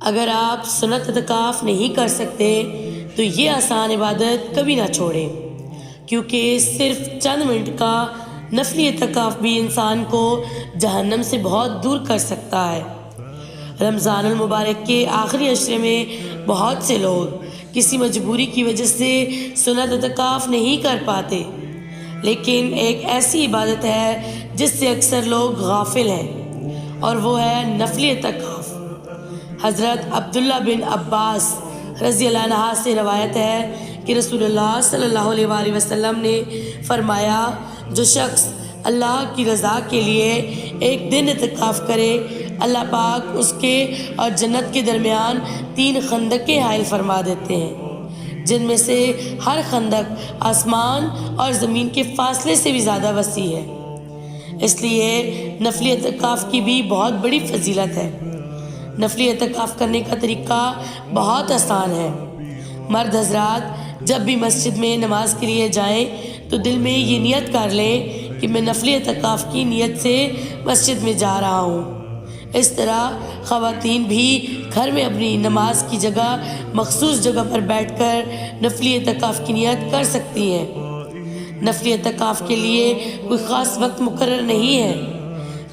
اگر آپ سنت اعتکاف نہیں کر سکتے تو یہ آسان عبادت کبھی نہ چھوڑیں، کیونکہ صرف چند منٹ کا نفلی اعتکاف بھی انسان کو جہنم سے بہت دور کر سکتا ہے۔ رمضان المبارک کے آخری عشرے میں بہت سے لوگ کسی مجبوری کی وجہ سے سنت اعتکاف نہیں کر پاتے، لیکن ایک ایسی عبادت ہے جس سے اکثر لوگ غافل ہیں، اور وہ ہے نفلی اعتکاف۔ حضرت عبداللہ بن عباس رضی اللہ عنہ سے روایت ہے کہ رسول اللہ صلی اللہ علیہ وآلہ وسلم نے فرمایا، جو شخص اللہ کی رضا کے لیے ایک دن اعتکاف کرے، اللہ پاک اس کے اور جنت کے درمیان 3 خندقیں حائل فرما دیتے ہیں، جن میں سے ہر خندق آسمان اور زمین کے فاصلے سے بھی زیادہ وسیع ہے۔ اس لیے نفلی اعتکاف کی بھی بہت بڑی فضیلت ہے۔ نفلی اعتکاف کرنے کا طریقہ بہت آسان ہے۔ مرد حضرات جب بھی مسجد میں نماز کے لیے جائیں تو دل میں یہ نیت کر لیں کہ میں نفلی اعتکاف کی نیت سے مسجد میں جا رہا ہوں۔ اس طرح خواتین بھی گھر میں اپنی نماز کی جگہ مخصوص جگہ پر بیٹھ کر نفلی اعتکاف کی نیت کر سکتی ہیں۔ نفلی اعتکاف کے لیے کوئی خاص وقت مقرر نہیں ہے،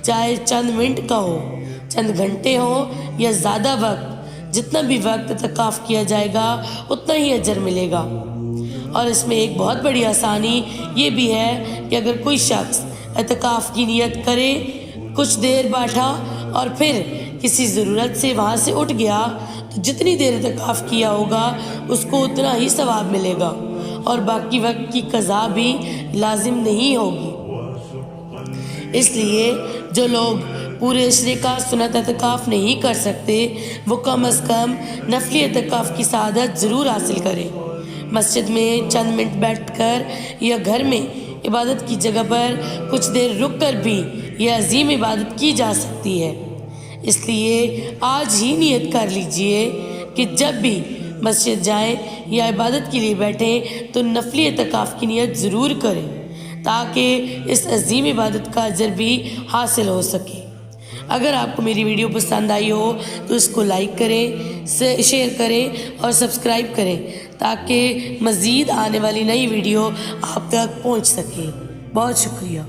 چاہے چند منٹ کا ہو، چند گھنٹے ہوں یا زیادہ وقت، جتنا بھی وقت اعتکاف کیا جائے گا اتنا ہی اجر ملے گا۔ اور اس میں ایک بہت بڑی آسانی یہ بھی ہے کہ اگر کوئی شخص اعتکاف کی نیت کرے، کچھ دیر بیٹھا اور پھر کسی ضرورت سے وہاں سے اٹھ گیا تو جتنی دیر اعتکاف کیا ہوگا اس کو اتنا ہی ثواب ملے گا، اور باقی وقت کی قضا بھی لازم نہیں ہوگی۔ اس لیے جو لوگ پورے عشرے کا سنت اعتکاف نہیں کر سکتے وہ کم از کم نفلی اعتکاف کی سعادت ضرور حاصل کریں۔ مسجد میں چند منٹ بیٹھ کر یا گھر میں عبادت کی جگہ پر کچھ دیر رک کر بھی یہ عظیم عبادت کی جا سکتی ہے۔ اس لیے آج ہی نیت کر لیجئے کہ جب بھی مسجد جائیں یا عبادت کے لیے بیٹھیں تو نفلی اعتکاف کی نیت ضرور کریں، تاکہ اس عظیم عبادت کا اجر بھی حاصل ہو سکے۔ اگر آپ کو میری ویڈیو پسند آئی ہو تو اس کو لائک کریں، شیئر کریں اور سبسکرائب کریں، تاکہ مزید آنے والی نئی ویڈیو آپ تک پہنچ سکے۔ بہت شکریہ۔